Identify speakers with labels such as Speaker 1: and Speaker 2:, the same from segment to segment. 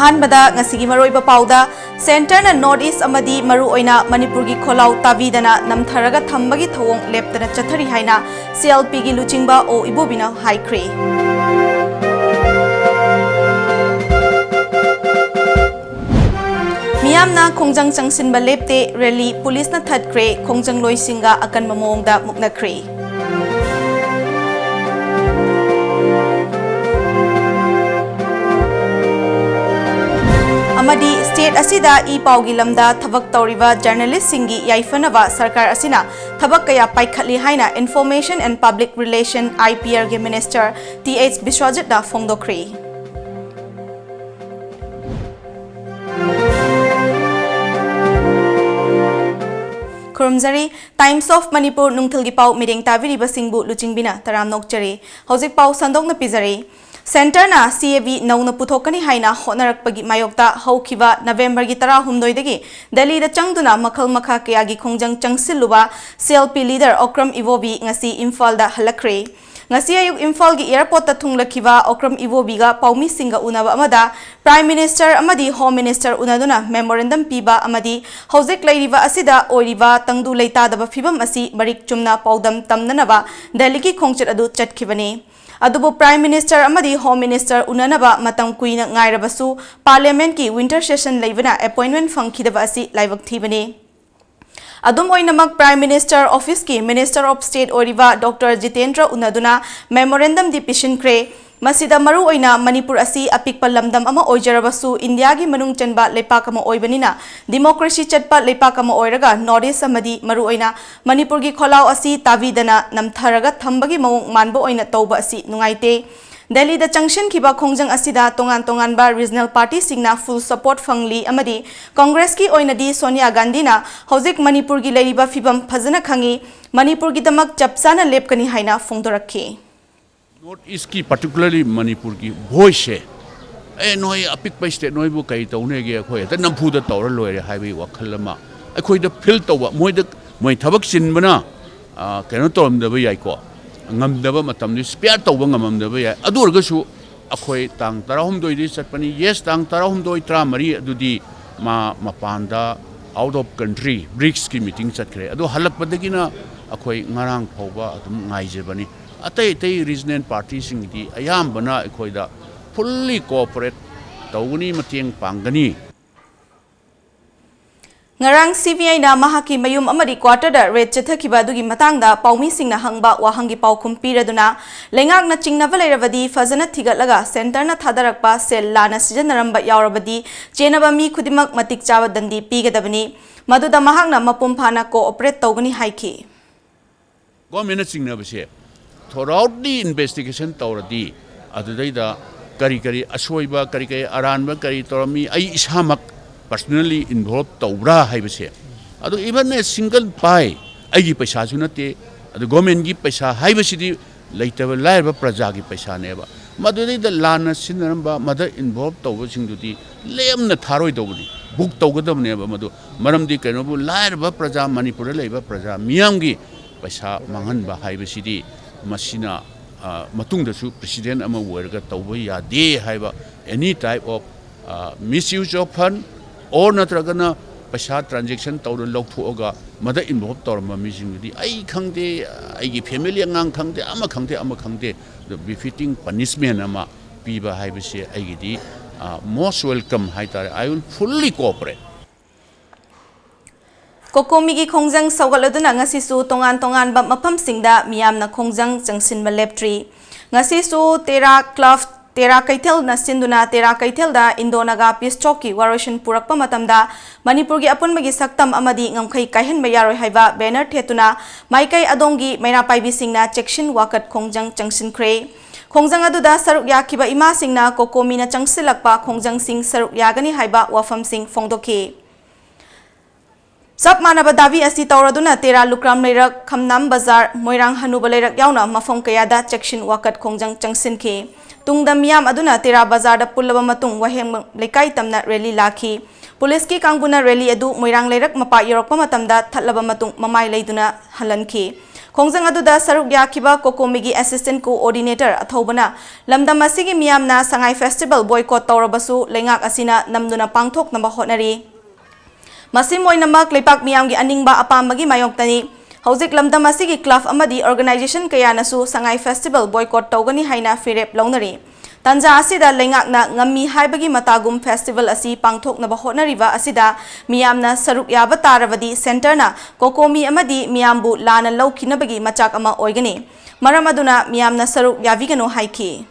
Speaker 1: अहानबदा ngasigi maroiba pauda center na northeast amadi maru oina manipur gi kholau tavidana namtharaga thambagi thawong leptana chathari haina CLP gi luchingba o ibobina haikre miyamna khongjang changsinba lepte rally police na thatkre khongjang loisinga akan mamongda muknakre amadi state asida e paugi lamda thabak tawriba journalist singi yaifanaba sarkar asina thabak kaya paikhatli haina information and public relation IPR ge minister TH Biswajit da phongdokri Kurumzari Times of Manipur nungthilgi pau mideng taviri basingbu luchingbina taram nokchari hojik pau sandong na pizari Center na CAB nauna puthokani haina honarakpagi mayokta haukiba November gi 16 dagi Delhi da changduna makhal makha kayagi khongjang changsiluba CLP leader Okram Ivobi ngasi Imphal da halakre ngasi ayuk Imphal gi airport ta thunglakiba Okram Ivobi ga paumi singa unaba amada Prime Minister amadi Home Minister unaduna memorandum piba amadi hojik leiriba asida oiriba tangdu leita daba phibam asi barik chumna paudam tamnanaba Delhi gi khongchat adu chatkibani Adubu Prime Minister amadi Home Minister unanaba matang kuina ngairabasu Parliament ki winter session leibana appointment fangkhidaba asi laibak thibani Adum oinamak Prime Minister Office ki Minister of State oriba Dr. Jitendra unaduna memorandum di pishin kre Masida maru oina Manipur asi apikpa lamdam ama oijarabasu India gi manung chanba lepak ama oibanina democracy chatpa lepak ama oiraga Northeast amadi maru oina Manipur gi kholau asi tavidana namtharaga thambagi mawong manbo oina tauba asi nungaite Delhi da junction kiba khongjang asida tongan ba regional party singna full support fangli amadi Congress ki oina di Sonia Gandhi na hojik Manipur gi leiriba fibam phajana khangi Manipur gi damak chapsana lepkani haina phongdorakhi
Speaker 2: North East की particularly Manipur की voice है नोई अपिक पे state नोई वो कई तो उन्हें गया कोई तो नम्फू द तौर लोये हाईवे वखल मा कोई तो फिल तो मोई थबक सिन बना कहनो तो हम दबे याई को ngam daba matam ni spare to ngam daba ya adur ga su akhoi tang tarahum doi di satpani yes tang tarahum doi tra mari adudi mapanda out of country BRICS ki meeting chatkre adu halak padagina akhoi ngarang phoba adum ngai je bani atai regional party sing di ayam bana akhoi da fully cooperate tawni mateng pangani
Speaker 1: Ngarang CBI na mahaki mayum amadi quarter da red chethakiba dugi matangda paumi singna hangba wahangi paukhum piraduna lengak na chingna valeravadi fazana thigatlaga center na thadarakpa sel lana sijanaramba yaurabadi chenaba mi khudimak matik chawa dandi pigadabani maduda mahakna mapum phana cooperate tawgani haiki
Speaker 2: government chingna base throughout the investigation tawradi adudaida kari asoiba kari aranba kari torami ai ishamak personally involved tawra haibase adu even a single pie agi paisa ju nate adu government gi paisa haibasidi leitaba lairba praja gi paisa neba madudi the lana sinaramba mother involved tawba singdudi lemna tharoi tawbudi book tawgadam neba madu maramdi kenobu lairba praja manipur leiba praja miyam gi paisa manganba haibasidi masina matungda su president ama werga tawba yade haiba any type of misuse of fund or natragana paisa transaction tawra lokthoga mada involved tawra misingdi ai khangde ai gi family angang khangde the befitting punishment ama piba haibase ai gi di most welcome haitare I will fully cooperate
Speaker 1: Kokomi gi khongjang saugaladuna ngasi su tongan ba mafam singda miyamna khongjang changsinba leptri ngasi su Tera Kaithel na sinduna Tera Kaithel da Indonaga Pischoki Waroshin Purakpa matamda Manipur gi apunmagi saktam amadi ngamkhai kaihen bayaroi haiba banner thetuna maikai adongi maina paibi singna chection wakat khongjang changsin kre khongjang aduda saruk yakiba ima singna kokomi na changsilakpa khongjang sing saruk yagani haiba wafam sing phongdokhi Sab manaba davi asi tawraduna Tera Lukram leirak Khamnam Bazar Moirang Hanuba leirak yauna mafam kayada chection wakat khongjang changsin ki Tungda miyam aduna Tera Bazar da pullaba matung waheng lekai tamna rally laki Police ki kangbuna rally adu Moirang leirak mapa yorokpa matamda thatlaba matung mamai leiduna halanki Khongjang aduda saruk yakiba Kokomigi Assistant Coordinator athobana lamdam asigi miyamna Sangai Festival boycott tawrabasu lengak asina namduna pangthok namba hotnari. Masim oinamak leipak miyamgi aningba apambagi mayoktani. Hauzik lamdam asigi club amadi organization kayanasu Sangai Festival boycott tawgani haina firep lawnari. Tanja asida lengakna ngami haibagi matagum festival asi pangthoknaba hotnariba asida miyamna saruk yaba taravadi centerna Kokomi amadi miyambu lana lawkinabagi machak ama oigani. Maram aduna miyamna saruk yavigano haiki.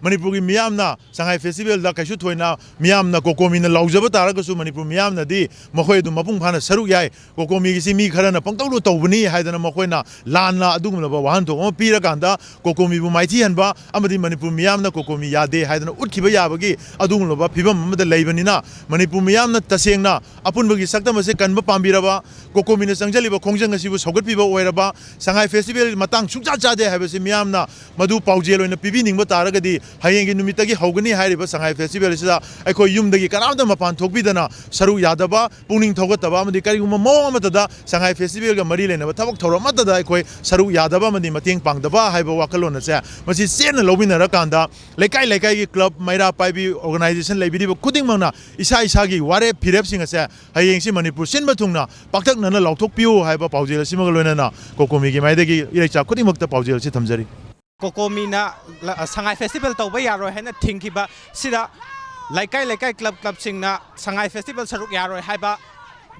Speaker 3: Manipur Miyamna, Sangai Festival, the Kashutoina, Miyamna, Kokomi, the Laujabatarasu, Manipur Miyamna, the Mohoy, Mapungana, Saruyai, Kokomi, Simi Karana, Ponto, Tobani, Haidana Mokoina, Lana, Dumaba, Wanto, Piraganda, Kokomi, Mighty and Ba, Amadi Manipur Miyamna, Kokomi Yade, Haidana, Utkibayabagi, Adumaba, Pibam, the Labanina, Manipur Miyamna, Tasena, Apunbagi Saktamase, Kanbapambiraba, Kokomi, Sanjaliba, Kongjanga, she was Hogat Piba, Weraba, Sangai Festival, Matang, Sujaja, they have a Miyamna, Madu Paujelo in the Pibining, but Aragadi. Hayeng numitagi hogani hairiba Sangai Festival sida aiko yumdagi kanamda mapan thokbidana saru yadaba puning thogataba amadi kariguma mo amatada Sangai Festival ga mari lenaba thabak thoramatada aiko saru yadaba amadi mateng pangdaba haiba wakalona se masi sena lobinara kanda lekai lekai gi club maira paibi organization lebidiba kuding mangna isa isa gi ware phirep singa se hayeng si Manipur sinba thungna paktak nana lauthok piu haiba paujel simaga loinana Kokomi gi maidagi irecha kuding makta paujel si thamjari
Speaker 4: Kokomi na Sangai Festival tawba yaro hena thingkiba sida laikai club singna Sangai Festival saruk yaro haiba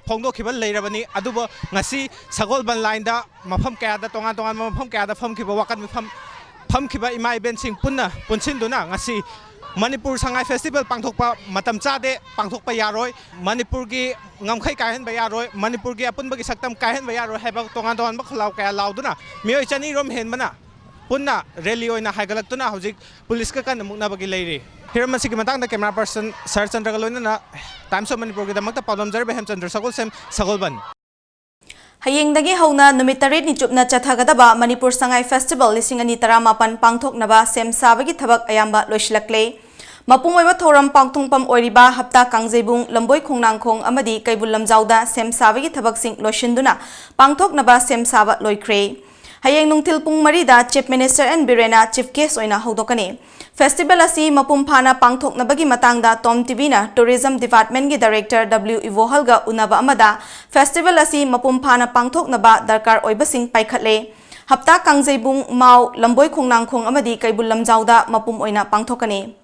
Speaker 4: phongdokhiba leirabani adubo ngasi sagolban line da mafam kaya da tongan mafam kaya da famkiba wakan famkiba ima event sing punna punsinduna ngasi Manipur Sangai Festival pangthokpa matam chade pangthokpa yaroi Manipur gi ngamkhai kahen ba yaroi Manipur gi apunba gi saktam kahen ba yaroi haiba tongan ba khalaw kaya lauduna mioi chani rom henbana Punna rally oina haigalatuna hojik police ka kan mukna bagi leiri hiram sigi matang da camera person Sir Chandra galona na Times of Manipur gi damakta problem jar behem Chandra sagolban
Speaker 1: Hayengdagi hauna numit 8 ni chupna chathagadaba Manipur Sangai Festival lising ani taramapan pangthoknaba sem sabagi thabak ayamba loislakle mapung oiba thoram pangthongpam oiriba hapta kangjebung lamboi khongnangkhong amadi kaibul lamjauda sem sabagi thabak sing loishinduna pangthoknaba sem saba loikre Hayeng nungtil pung marida Chief Minister and Birena Chief Guest oina hodokani. Festival asi mapum phana pangthok na bagi matangda TOMTV na Tourism Department gi Director W. Ivohalga unaba amada festival asi mapum phana pangthok na ba darkar oibasing paikhatle. Hapta kangjebung mau lamboi khongnangkhong amadi kaibul lamjauda mapum oina pangthokani.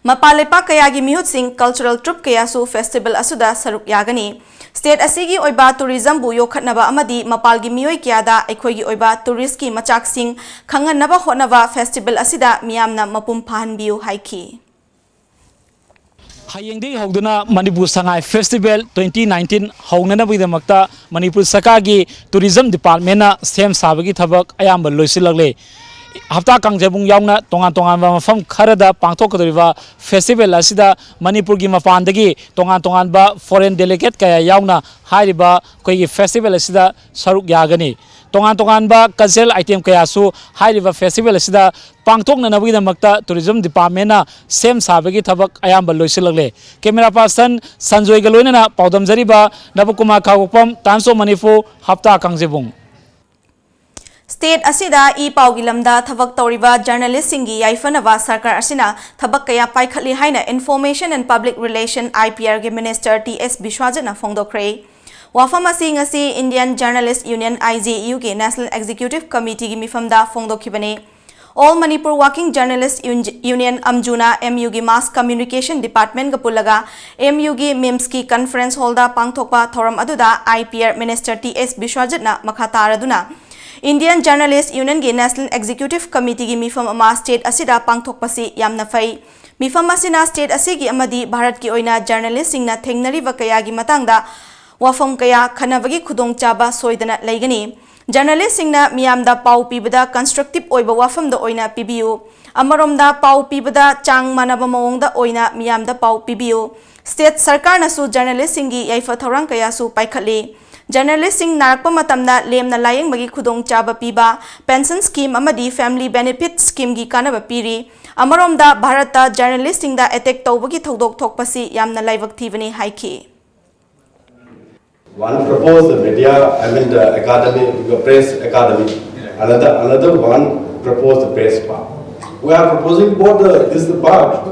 Speaker 1: Mapalepa kayagi mihut sing cultural troupe kayasu festival asuda saruk yagani. State asigi oiba tourism bu yokhatnaba amadi mapalgi mioi kyada aikhoigi oiba tourist ki machak sing khanganaba honaba festival asida miyamna mapum phanbiu haiki
Speaker 5: Hayengdi hogduna Manipur Sangai Festival 2019 hognana bidamakta Manipur Sakagi Tourism Department na sem sabagi thabak ayamba loisilagle hafta kangjebung yauna tongan mafam kharada pangthokadriba festival asida Manipur gi mapandagi tongan ba foreign delegate kaya yauna hairiba koigi festival asida saruk yagani tongan ba cultural item kaya su hairiba festival asida pangthokna nabigi damakta tourism department na sem sabagi thabak ayamba loisilagle camera person Sanjoy galoina na paudam jariba nabukuma khagopam Times of Manipur hafta kangjebung
Speaker 1: State asida pau gilamda thabak tawriba journalist singi yaifanaba sarkar asina thabak kaya paikhatli haina Information and Public Relation IPR ge Minister TS Bishwajana phongdokre wafam asi ngasi Indian Journalist Union IJU ge National Executive Committee gi mifamda phongdokhibane All Manipur Working Journalist Union Amjuna MU gi Mass Communication Department ga pulaga MU gi MIMS ki conference hall da pangthokpa thoram aduda IPR Minister TS Bishwajana makhataraduna Indian Journalist Union gi National Executive Committee gi mifam ama state asida pangthokpasi yamna fai mifam asina state asigi amadi Bharat ki oina journalist singna thengnari ba kaya gi matangda wafam kaya khanabagi khudongchaba soidana leigani journalist singna miyamda pau pibada constructive oiba wafam da oina pibiu amaromda pau pibada chang manaba mawongda oina miyamda pau pibiu state sarkar nasu journalist singi yaifa thorang kaya su paikhatli Journalist sing narakpa matamda lemna layeng bagi khudong chaba piba pension scheme amadi family benefit scheme gi kanaba piri amaromda Bharata journalist sing da attack tawbagi thodok thokpasi yamna laibak thibani haiki.
Speaker 6: One proposed the media, the academy, the press academy. Another one proposed the press park. We are proposing both this park.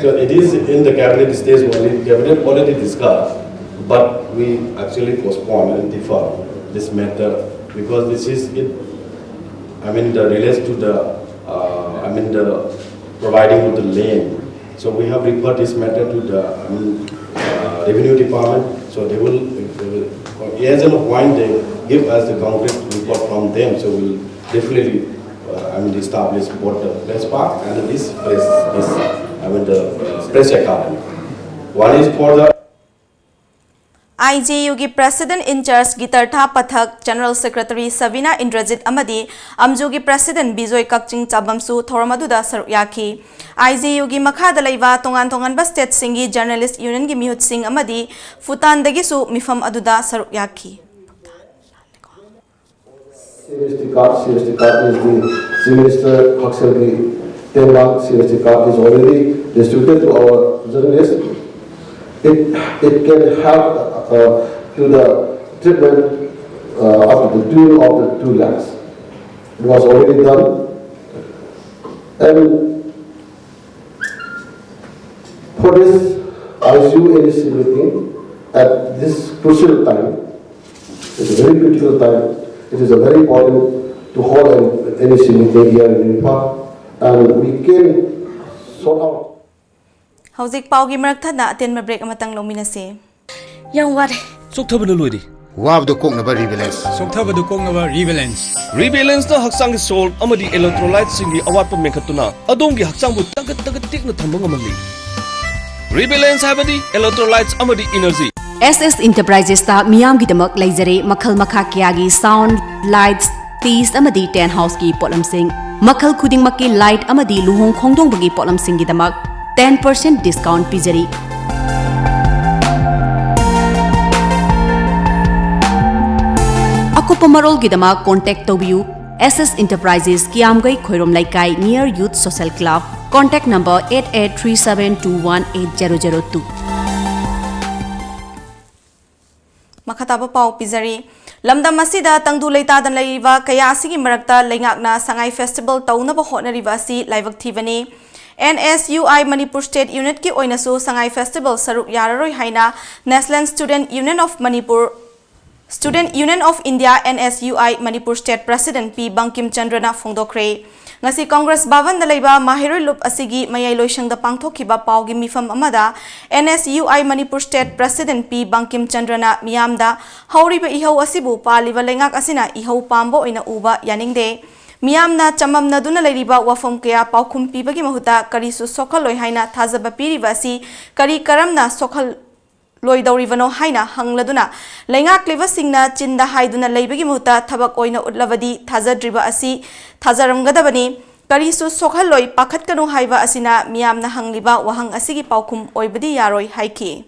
Speaker 6: So it is in the cabinet stage only. Cabinet already discussed, but we actually postpone and defer this matter because this is it. The relates to the the providing of the land. So we have referred this matter to the revenue department. So they will, as a point, they give us the concrete report from them. So we'll definitely, establish both the press park and this press, the press academy. One is for the
Speaker 1: IJU gi President in charge Gitartha Pathak, General Secretary Savina Indrajit Amadi, Amju gi President Bijoy Kakching Chabamsu Thoramaduda Saruyaki, IJU gi Makhada Laiva Tongan ba State Singi Journalist Union gi Mihut Singh Amadi, Futan Dagisu Mifam Aduda Saruyaki.
Speaker 7: CST card is the Chief Minister Huxley 10-month CST card is already distributed to our journalists. It can help to the treatment of the tune of the 2 lakhs. It was already done. And for this ICU NEC meeting at this crucial time, it's a very critical time. It is a very important to hold an NEC meeting here in Nepal, and we can sort out.
Speaker 1: Hauzik Paugi Marakthana Atenma break amatang lominase.
Speaker 8: Yang ware.
Speaker 9: Soktabana loidi.
Speaker 10: Wabdo koknaba rebalance.
Speaker 9: Soktabado koknaba rebalance. Rebalance da haksang salt amadi electrolytes singi awatpa mekhatuna adongi haksangbu tagat tikna thamba ngamali. Rebalance habadi electrolytes amadi energy.
Speaker 8: SS Enterprises ta miyam gi damak laizare makhal makha kyagi sound, lights, teas amadi tent house ki polam sing makhal khuding makki light amadi luhong khongdong bagi polam sing gi damak 10% discount pijari. Ako pamarol gidama contact tobiu SS Enterprises Kiamgai Khoirom Laikai near Youth Social Club. Contact number 8837218002.
Speaker 1: Makataba pau pizari. Lamdam masida tangdu leitadan laiba kaya asigi marakta lengakna Sangai Festival taunaba hotnariba si laibak thibani. NSUI Manipur State Unit ki oinasu Sangai Festival saruk yararoi haina National Student Union of India NSUI Manipur State President P Bankim Chandrana Phongdokre ngasi Congress Bhavan da leiba Mahiroi Lup asigi mayai loisang da pangthokhiba paugi mifam amada NSUI Manipur State President P Bankim Chandrana miyamda hauriba ihau asibu paliba lengak asina ihau pambo oina uba yaningde Miyamna chamamna duna leiriba wafam kaya paukhum pibagi mahuta karisu sokhal loi haina thajaba piriba asi kari karamna sokhal loi daurivano haina hangladuna lengak leba singna chinda haiduna leibagi mahuta thabak oina utlabadi thajadriba asi thajaramgadabani karisu sokhal loi pakhat kanu haiba asina miyamna hangliba wahang asigi paukhum oibadi yaroi haiki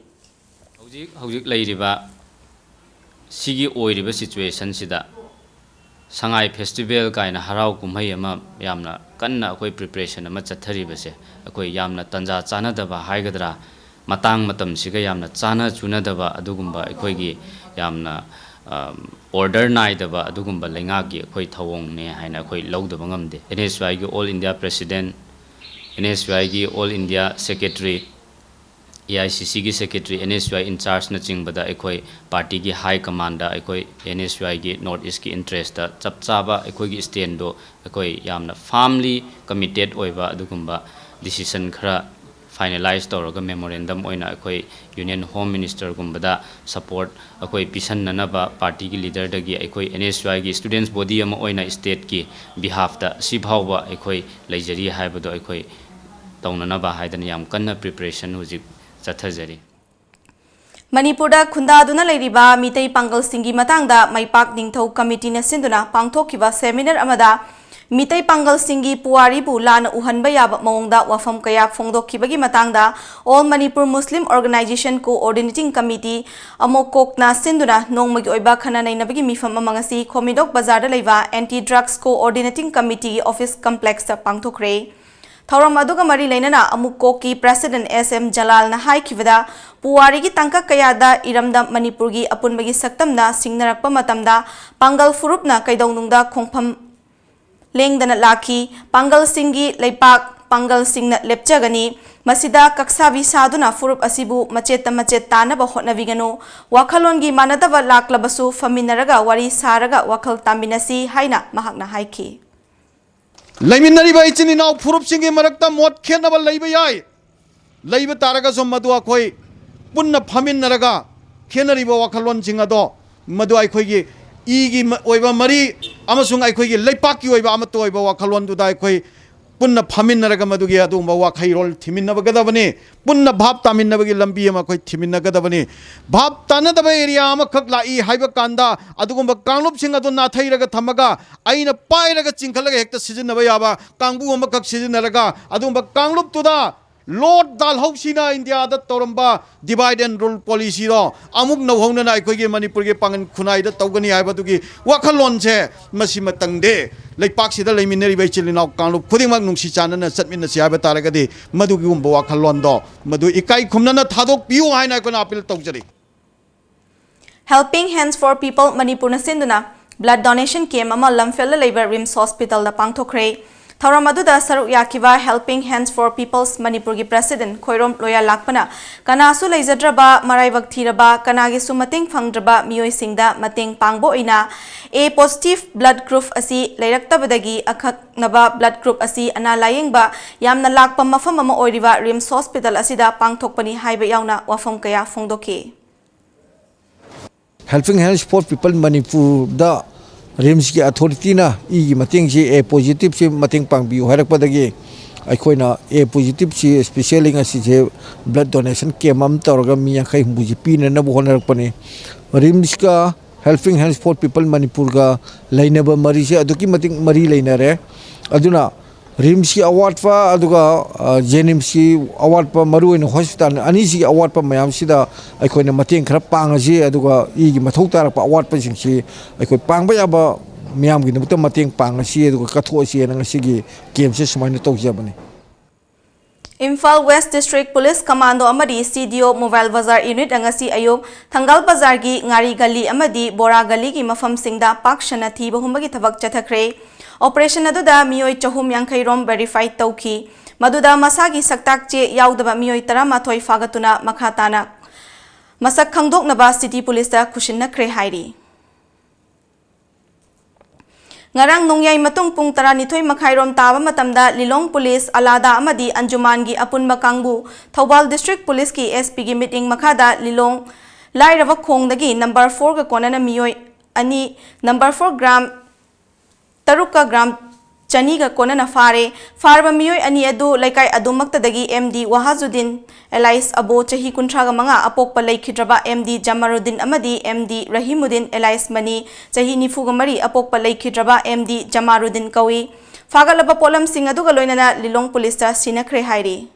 Speaker 11: hojik leiriba sigi oiriba situation sida Sangai Festival kaina harau kumhai ama yamna kanna akoi preparation ama chathari base akoi yamna tanja chana daba haigadra matang matam siga yamna chana chuna daba adugumba akoi gi yamna order nai daba adugumba lenga gi akoi thawong ne haina akoi lawdaba ngamde NSY gi All India President NSY gi All India Secretary AICC gi Secretary NSY in charge na chingbada ekoi party gi high command da ekoi NSY gi North East gi interest da chapchaba ekoi gi stand do ekoi yamna firmly committed oiba adugumba decision khara finalize tawraga memorandum oina ekoi Union Home Minister gumbada support ekoi pisan nanaba party gi leader da gi ekoi NSY gi students body ama oina state ki behalf da sibhawba ekoi leijari haibado ekoi taunanaba haidan yam kanna preparation hujik Chathajari.
Speaker 1: Manipurda khunda duna leiriba mitei pangal singi matangda maipak ningthau committee na sinduna pangthokhiba seminar amada Mitai Pangal Singi Puari Bu Lana Uhanbaya Maungda Wafam Kaya Fongdo Kibagi Matangda, All Manipur Muslim Organization Coordinating Committee, Amokok na Sinduna, Nongmagi Oiba Kana Nabagi Mifam Mangasi, Komidok Bazar Leva, Anti-Drugs Coordinating Committee Office Complex Pangtokre. Thauram aduga mari leinana Amukoki President SM Jalal na haikibada Puwari gi tangka kayada iramda Manipur gi apunbagi saktamna singnarakpa matamda Pangal furupna kaidongnungda khongpham lengdana laki Pangal singi leipak Pangal singna lepchagani masida kaksabi saduna furup asibu machet tanaba hotnavigano wakhalon gi manadaba laklabasu faminaraga wari saraga wakhal tambinasi haina mahakna haiki
Speaker 12: Laiminariba ichini now furup singi marakta mot khenaba laiba yai laiba taraga som madu akhoi punna phamin naraga khenariba wakhalon singa do madu akhoi gi igi oiba mari amasung akhoi gi leipak ki oiba amato oiba wakhalon du dai khoi punna phamin naraga madu gi adu ma wakhai rol thiminna bagadabani punna bhab taminna bagi lambi ama khoi thiminna gadabani bhab tanadaba area ama khak lai haiba kanda adugumba kanglup singa do na thairaga thamaga aina pairaga chingkhalaga hekta sijinaba yaba kangbu ama khak sijinaraga adugumba kanglup tuda Lord Dalhousina India that Toramba divide and rule policy do Amuk no hona na ikoi Manipur ge pangan khunai da tawgani haiba tugi wakhalon che masima tangde leipak sida leiminari bai chilina kanglup khudingmak nungsi chanana satmina si haiba taragadi madu gi umba wakhalon do madu ikai khumnana thadok piu haina ko na appeal tawjari
Speaker 1: Helping Hands for People Manipur na sinduna blood donation camp ama lamfella labor rims hospital da pangthokre Thauramadu Saruk Yakiva Helping Hands for People's Manipur gi President Khoirom Loya Lakpana Kanasu Laizadraba Maraibak Thiraba Kanagi Sumating Fangdraba Mioi Singda Mating Pangbo Ina A positive blood group asi Lairaktabadagi Akak Naba blood group asi Ana Layingba Yamna Lakpa Mafam Mama Oiriva Rims Hospital Asida Pangthokpani Haiba Yauna Wafam Kaya Fongdoke
Speaker 13: Helping Hands for People Manipur da Rims ki authority na igi mating si A positive si mating pangbiu harak padagi aikoi na A positive si especially nga si je blood donation kemam tawraga miya kai humbuji pina na buhon harak pani Rims ka Helping Hands for People Manipur ga lainaba mari si aduki mating mari lainare aduna Rims ki award pa aduga Jenims ki award pa maru in hospital ani si award pa mayam sida aikoi na mating khara pang si aduga igi mathok tarak pa award pa sing si aikoi pang ba yaba miyam gi nabuta mating pang si aduga katho si na ngasigi game se sumaina tawjabani
Speaker 1: Imphal West District Police Commando amadi CDO Mobile Bazaar Unit angasi ayub Thangal Bazaar gi Ngari Gali amadi Bora Gali gi mafam singda pakshana thiba humbagi thabak chathakre Operation aduda mioi chahum yankhai rom verified tauki maduda masagi saktak che yaudaba mioi taramathoi fagatuna makhatana masak khangdoknaba city police da khushinna kre hairi Ngarang nongyai matung pung taranithoi makhairom taba matamda Lilong Police Alada amadi Anjuman gi apunba kangbu Thobal District Police ki SP gi meeting makhada Lilong lairava khongdagi number 4 ga konana mioi ani number 4 gram Taruka gram Chaniga konana farba mioi ani adu laikai adumaktadagi MD Wahazuddin Elais Abo chahi kuntraga manga apokpa laikhidraba MD Jamaruddin amadi MD Rahimuddin Elais Mani chahi nifuga mari apokpa laikhidraba MD Jamaruddin kawi fagalaba polam sing aduga loinana Lilong Police ta sinakre hairi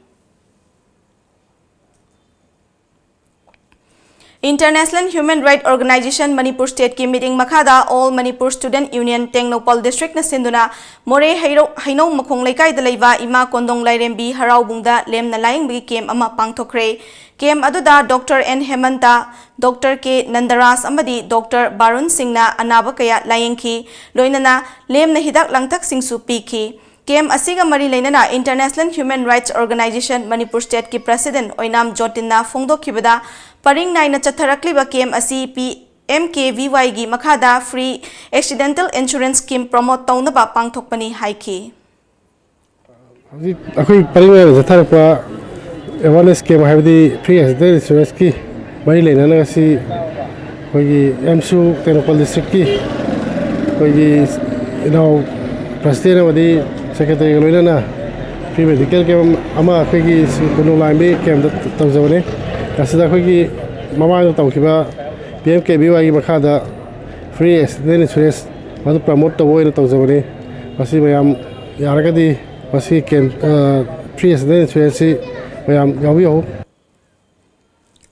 Speaker 1: International Human Rights Organization Manipur State ki meeting makhada All Manipur Student Union Tengnopal District na sinduna more hainong makhong laikai da leiba ima kondong lairembi haraubungda lemna laingbi kem ama pangthokre kem aduda Dr. N Hemanta Dr. K Nandaras amadi Dr. Barun Singna anaba kaya layengki loinana lemna hidak langtak singsu piki Kem asiga mari lainana International Human Rights Organization Manipur State ki President Oinam Jotinna Fongdo kibada paring naina chatharakliba kem asi PMKVY gi makhada free accidental insurance scheme promote taunaba pangthokpani haiki
Speaker 14: akoi paring naina chatharakpa awareness scheme habdi free accidental insurance ki mari lainana asi koigi MSU Tenopal district ki koigi president amadi Secretary Galwina free medical camp ama koigi kuno line camp tawjabane asida koigi mama tawkiba PMKVY gi makhada free accident insurance madu promote tawoina tawjabane masi mayam yaragadi masi ken free accident insurance mayam yawiyo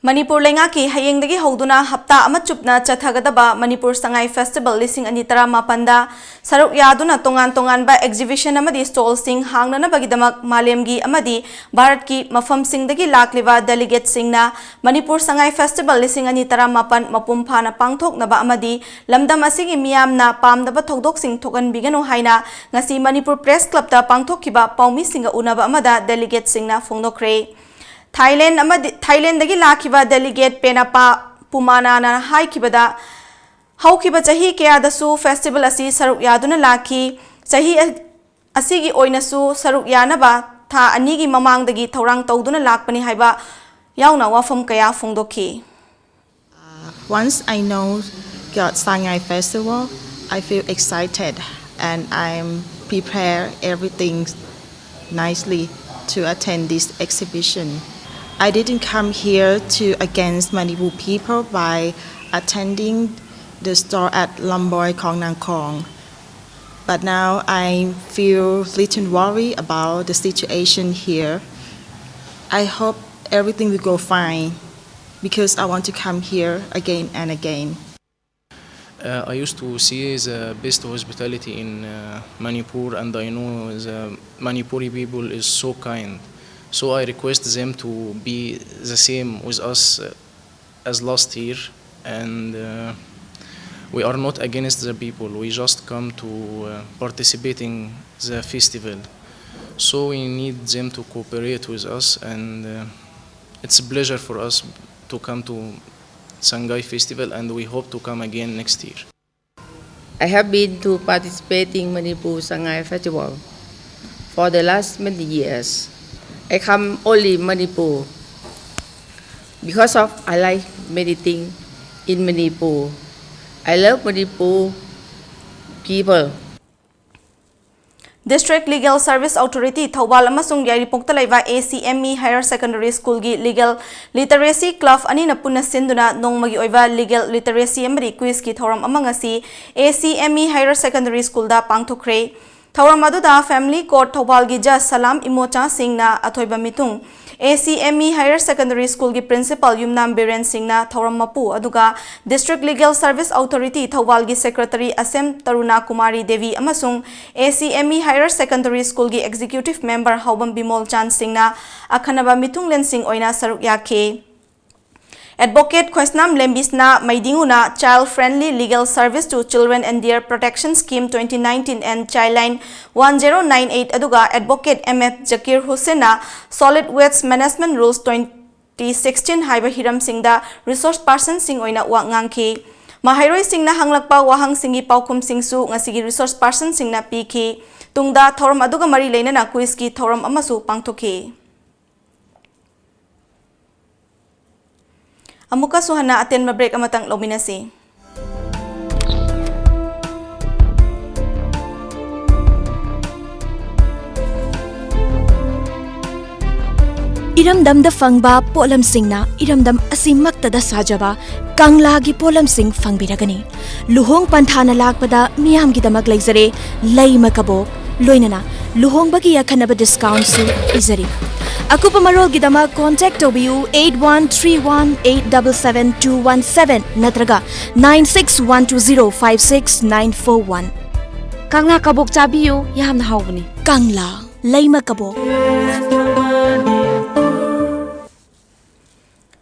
Speaker 1: Manipur Lengaki hayengdagi hoduna hapta ama chupna chathagadaba Manipur Sangai Festival lising ani tara mapanda saruk yaduna tongan ba exhibition amadi stall sing hangnana bagidamak malemgi amadi Bharat ki mafam singdagi lakliwa delegate singna Manipur Sangai Festival lising ani tara mapan mapumphana pangthok naba amadi lamdam asigi miyamna pamdaba thokdok sing thokan bigano haina ngasi Manipur Press Club ta pangthokkiba paumi singa unaba amada delegate singna phongdokre Thailand dagi lakhiba delegate penapa pumana na haikibada haukiba chahi kya dasu festival asi saruk yaduna lakhi chahi asigi oinasu saruk yanaba tha anigi mamang dagi thorang tawduna lakpani haiba yauna wafam kaya phongdokhi.
Speaker 15: Once I know got Sangai Festival, I feel excited and I'm prepare everything nicely to attend this exhibition. I didn't come here to against Manipur people by attending the store at Lamboy Kong Nang Kong. But now I feel little worried about the situation here. I hope everything will go fine because I want to come here again and again.
Speaker 16: I used to see the best hospitality in Manipur, and I know the Manipuri people is so kind. So I request them to be the same with us as last year, and we are not against the people. We just come to participate in the festival. So we need them to cooperate with us, and it's a pleasure for us to come to Sangai Festival, and we hope to come again next year.
Speaker 17: I have been to participate in Manipur Sangai Festival for the last many years. I come only Manipur because of I like many things in Manipur. I love Manipur people.
Speaker 1: District Legal Service Authority Thawal amasung Yaripokta laiba ACME Higher Secondary School gi Legal Literacy Club ani na punna sinduna nongmagi oiba legal literacy amari quiz ki thoram amangasi ACME Higher Secondary School da pangthokre. Thawram aduda Family Court Thawal gi Judge Salam Imocha Singh na athoiba mitung ACME Higher Secondary School gi Principal Yumnam Biren Singh na Thawram mapu aduga District Legal Service Authority Thawal gi Secretary Asem Taruna Kumari Devi amasung ACME Higher Secondary School gi Executive Member Haubam Bimol Chan Singh na akhanaba mitung len sing oina saruk yakhe. Advocate Kwesnam Lembisna Maidinguna Child Friendly Legal Service to Children and Their Protection Scheme 2019 and Childline 1098 aduga Advocate MF Jakir Hussaina Solid Waste Management Rules 2016 haiba Hiram Singda Resource Person Sing oina wa ngangki Mahairoi Singna hanglakpa wahang singi paukum singsu ngasigi Resource Person Singna piki tungda thoram aduga mari leinana quiz ki thoram amasu pangthoki. Amuka suhana aten break amatang lominasi.
Speaker 18: Iramdam da fangba polam singna iramdam asimakta da sajaba kangla gi polam sing fangbiragani luhong panthana lakpada miyam gi damak leizare leima kabok loinana luhong bagi yakhanaba discount su izari Akupa marol gi damak contact obiu 8131877217 natraga 9612056941
Speaker 19: Kangla kabok chabiu yamna hawgani
Speaker 18: Kangla leima kabok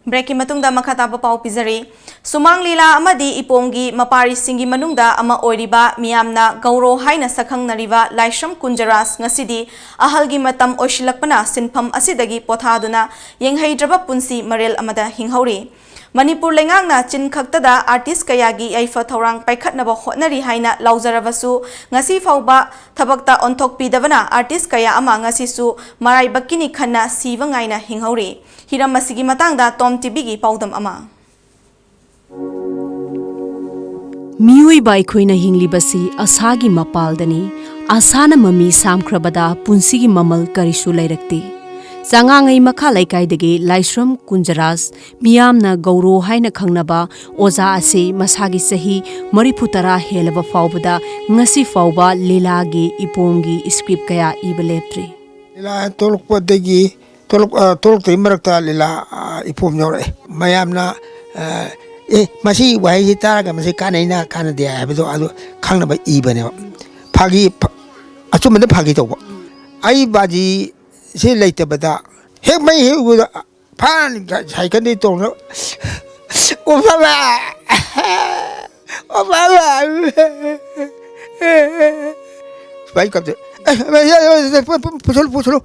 Speaker 1: Breaking matungda makataba pau pizari Sumang lila amadi ipongi mapari singi manungda ama oiriba miyamna gauro haina sakhang nariba laisham kunjaras ngasidi ahalgi matam oshilakpana sinpham asidagi pothaduna yenghaidraba punsi marel amada hinghauri Manipur lengangna chin khaktada artist kayagi aifa thorang paikhatnaba hotnari haina laujarabasu ngasi fauba thabakta onthok pidabana artist kaya ama ngasi su marai bakini khanna siwa ngaina hinghauri hiram masigi matangda TOMTV gi paudam ama
Speaker 8: Miui bai khoina hinglibasi asagi mapaldani asana mami samkhrabada punsigi mamal karisu lairakti Sangangai makha laikai Laisram Kunjaras miyamna gauro haina khangnaba oza ase masagi sahi mariputara helaba faubada ngasi fauba lilagi ipomgi script kaya ibaleptri
Speaker 20: lila tolukpadagi toluk marakta lila ipom yore mayamna masi wahai taraga masi kanaina kanade habdo adu khangnaba ibane phagi achumada phagi tawba ai baji se leitabada hek mai he uda phan saikandi tongna obala bai kapte puchulu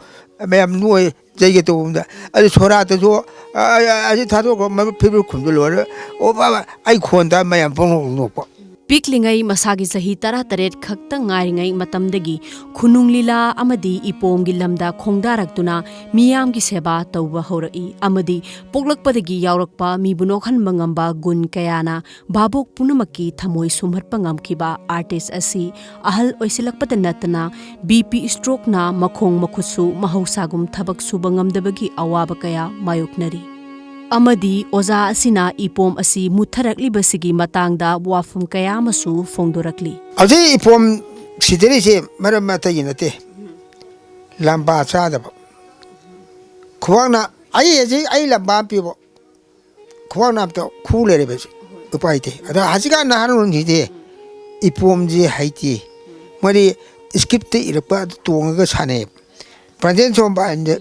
Speaker 20: mayam nuoi jege to unda adu chora to jo aji thado ko ma phibru khumdu lor o baba ai khonda mayam pong nokpa
Speaker 8: Piklingai masagi sahi tara taret khakta ngairingai matamdagi khunung lila amadi ipomgi lamda khongdaraktuna miyamgi seba tawba horai amadi poklakpadagi yaurakpa mibunokhan mangamba gun kayana babok punamaki thamoi sumhatpa ngamkiba artist asi ahal oisilakpata natana BP stroke na makhong makhutsu mahausagum thabak suba ngamdabagi awaba kaya mayoknari Amadi oza asina ipom asi mutharakli basigi matangda wafum kaya masu fongdorakli.
Speaker 20: Aji ipom sideri se maram mata yinate lamba chada ba. Kuwana ai lamba pibo. Kuwana to khule re besi upaite. Ada hasiga na harun hide ipom ji haiti. Mari script irpa tuonga sane. Prajen somba anje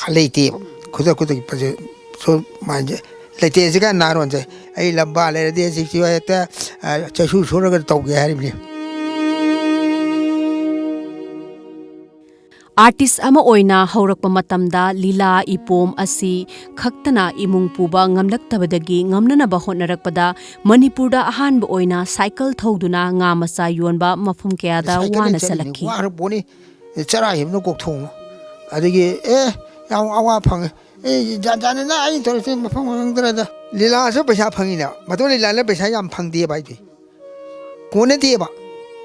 Speaker 20: halete. Kuda so manje lete siga naron je ai lamba le de sikti wa ta chasu sura ga tawge haribni
Speaker 8: Artist ama oina haurakpa matamda lila ipom asi khaktana imung puba ngamlaktabadagi ngamnanaba hotnarakpada Manipurda ahanba oina cycle thoduna nga masa yonba mafum kayada wana salakhi
Speaker 20: war boni chara himno kok thong adigi yaw awa phang जाने ना आई थोड़े से मफंग अंदर था लीला से पैसा fungi ना मतलब लीला ने पैसा याम फंग दिए भाई थी कौन दिए बा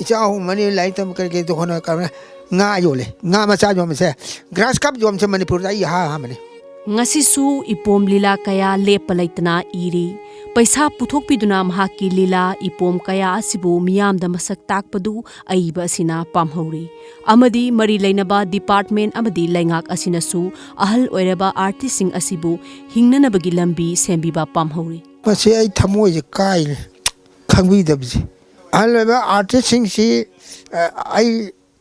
Speaker 20: इच्छा हो मनी लाइट तम करके तो होना करना nga yole nga macha jom se grass cup jom se Manipur da ha mane
Speaker 8: ngasisu ipom lila kaya lepalaitna iri paisa puthokpiduna mahaki lila ipom kaya asibu miyamda masak takpadu aiba asina pamhauri amadi mari leinaba department amadi laingak asinasu ahal oiraba artist sing asibu hingnanabagi lambi sembiba pamhauri
Speaker 20: mase ai thamoi je kai khangbi dabji ahal oiraba artist sing si ai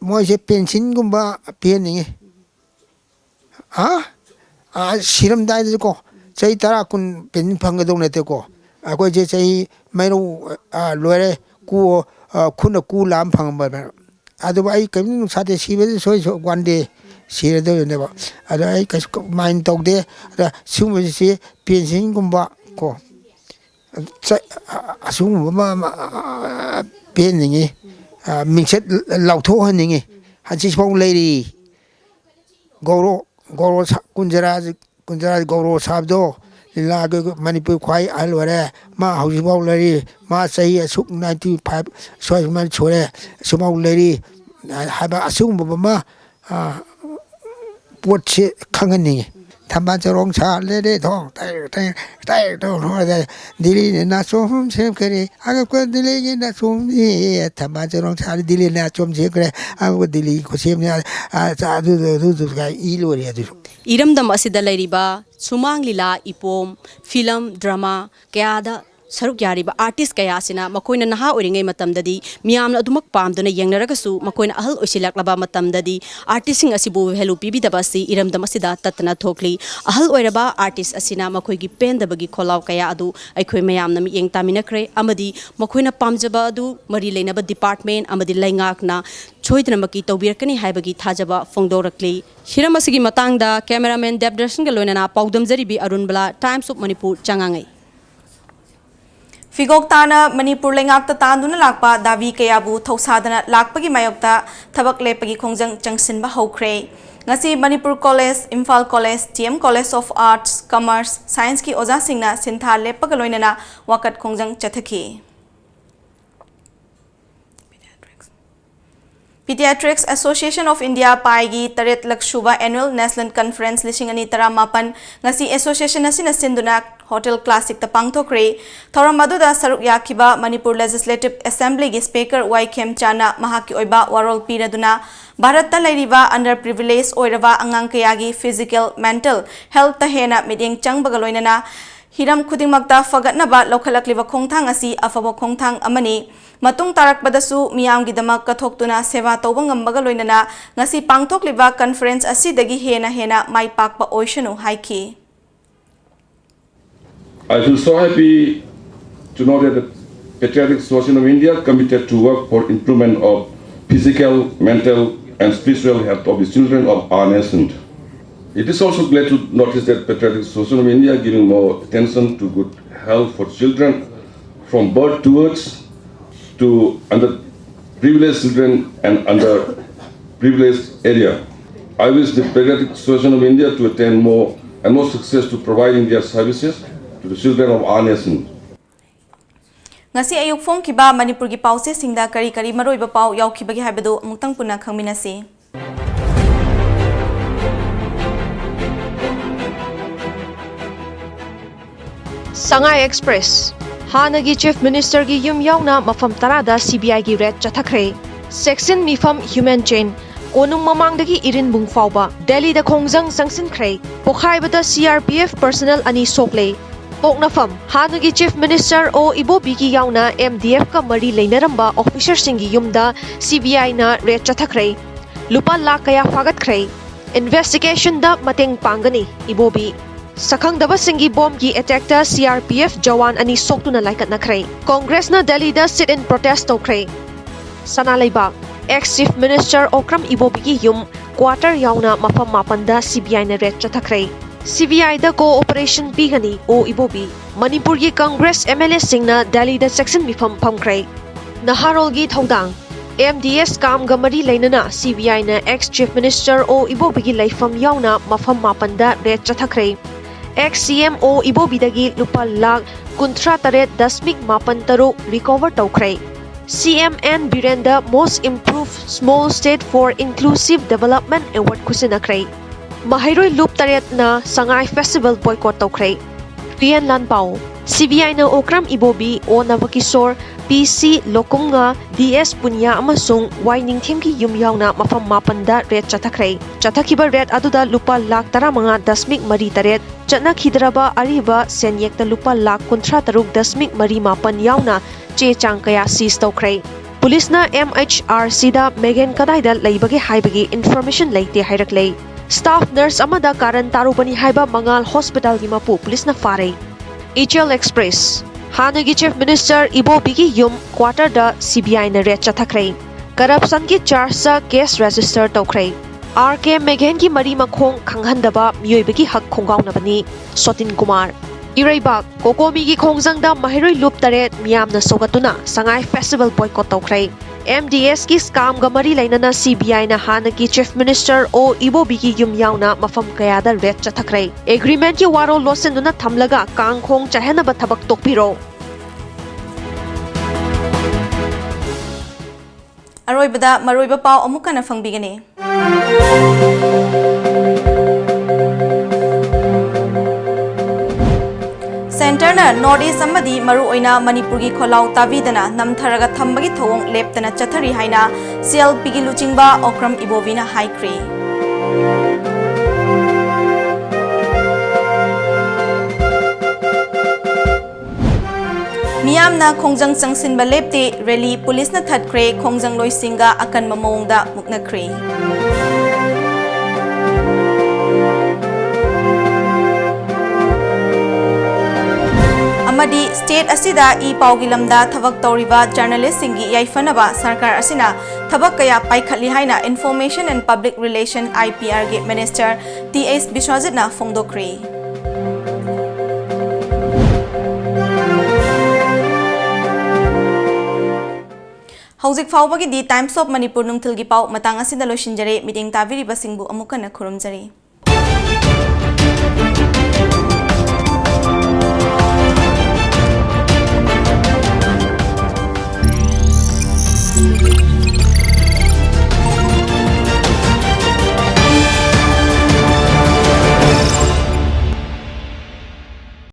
Speaker 20: moi je pension gumba pening ha siram dai ko chai tara kun pen phang dong ne te ko ko je chai mai ro lore ku khun ku lam phang ba adu ai kai nu sa de si be so so one day si de ne ba adu ai ka main tok de sum be si pension gumba ko asum ma pening mingset lau tho han ningi han chi phong lady goro kunjara goro sabdo lila Manipur khwai alware ma hausibau lady ma sahi asuk 95 soi man chore sumau lady haba asum ma pot che khangan ningi thamba charong cha le de thong tai to no de dili na som sem kare aga ko dili na som e thamba charong cha dili na chom je kare aga dili ko sem ne cha du ga I lo re du
Speaker 8: iramdam asida lairiba sumang lila ipom film drama kayada saruk yariba artist kaya sina makoina naha oringai matamdadi miyamna adumak pamduna yengnaragasu makoina ahal oisilaklaba matamdadi artisting asibu helu pibidabasi iramdam asida tatna thokli ahal oiraba artist asina makoigi pendabagi kholaw kaya adu aikhoi mayamna mi yeng taminakre amadi makoina pamjaba adu mari leinaba department amadi laingakna choidnamaki tawbirkani haibagi thajaba fongdorakli hiramasigi matangda cameraman Debdarsan galonana paudamjari bi Arun Bala Times of Manipur changangai
Speaker 1: Figok tana Manipur lengakta tanduna lakpa davi kayabu thausadana lakpagi mayokta thabak lepagi khongjang changsinba hokre ngasi Manipur College Imphal College TM College of Arts Commerce Science ki oja singna sintha lepaga loinana wakat khongjang chathaki Pediatrics Association of India Paigi Taret Lakshuba Annual National Conference Lishingani Taramapan ngasi association asina sinduna Hotel Classic ta pangthokre Thoramaduda Saruk Yakiba Manipur Legislative Assembly gi Speaker Kem Chana mahaki oiba warol piraduna Bharatta lairiba underprivileged oirava angang kayagi physical mental health ta hena miding changbagaloinana Hiram khudingmakta fagatnaba lokhalakliba khongthang asi afaba khongthang amani matung tarak badasu miyamgidamak kathoktuna seva tawba ngambaga loinana ngasi pangthokliba conference asidagi hena maipakpa oishanu haiki.
Speaker 21: I feel so happy to know that the Pediatric Association of India committed to work for improvement of physical, mental and spiritual health of the children of our nation. It is also glad to notice that Pediatric Association of India giving more attention to good health for children from birth towards to underprivileged children and underprivileged area. I wish the Pediatric Association of India to attain more and more success to providing their services to the children of our nation.
Speaker 1: Ngasi ayuk phong kiba Manipur gi pause singda kari maroiba pau yaukibagi habado mungtang puna khangminasi.
Speaker 22: Sangai Express Hanagi Chief Minister gi yum yauna mafam tarada CBI gi red chathakre Section mifam human chain konung mamangdagi irin bung fauba Delhi da khongjang sangsin khre pokhaibada CRPF personnel ani sokle Poknafam Hanagi Chief Minister o Ibo Bigi yauna MDF ka mari leinaramba officer singi yumda CBI na red chathakre lupa lakh kaya fagat khre investigation da mateng pangani Ibobi Sakang daba singi bomb gi attack ta CRPF jawan ani soktuna laikat na kray. Congress na Delhi da sit-in protest to kray. Sana laibak, ex-Chief Minister Okram Ibobigi yum quarter yauna mafam mapanda CBI na red chatakray. CBI da cooperation bigani o Ibobi. Manipur gi Congress MLA sing na Delhi da section mifam pamkray. Naharol gi thaudang. MDS kam gamari lainana CBI na ex-Chief Minister o Ibobigi laifam yauna mafam mapanda red chatakray. Ex-CM o Ibobidagi lupa lakh kuntra taret dasmik mapan taruk recover tawkray. CMN Birenda Most Improved Small State for Inclusive Development Award kusinakray. Mahayroi loop taret na Sangai Festival boycott tawkray. Rian Lanpao CBI na Okram Ibobi o Navakisor PC Lokumnga DS Punya amasung Waining Themki yumyaw na mafam mapanda red chatakray. Chatakiba red aduda lupa lakh tara mga dasmik mari taret. Chatna khidraba ariba senyek ta lupa lakh kuntra taruk dasmik mari mapan yaw na che chang kaya seize tawkray. Police na MHRC da Megan kadayda laibagi haibagi information laite hayraklay. Staff nurse amada karan tarubani haiba Mangal Hospital gi mapu police na faray. HL Express Hanagi Chief Minister Ibo Bigi yum quarter da CBI na red chathakray. Corruption ki charge sa case register tawkray. RK Meghen ki mari makhong khanghandaba mioibagi hak khongaw na bani Sotin Kumar. Iraibak Kokomi gi khongjang da mahiroi loop taret miyam na sogatuna Sangai Festival boycott tawkray. MDS ki scam ga mari lainana CBI na Hanagi Chief Minister o Ibo Bigi yum yauna mafam kaya da red chathakray. Agreement ki waro losen duna thamlaga kangkhong chahena ba thabak tokpiro.
Speaker 1: Aroibada maroiba pau amuka na fangbigani. Center na Northeast amadi maru oina Manipur gi kholau tabidana namtharaga thambagi thawong leptana chathari haina CLP gi Luchingba Okram Ibovina haikri. Miyamna khongjang changsinba lepte rally police na thatkre khongjang loisinga akan mamongda muknakre. Amadi state asida I paugi lamda thabak tawriba journalist singi yaifanaba sarkar asina thabak kaya paikhatli haina information and public relation IPR ge minister TS Biswajit na phongdokre. Hauzik faubagi di Times of Manipur nungthil gi pau matang asina loishinjare meeting taviri basingbu amuka na khurumjare.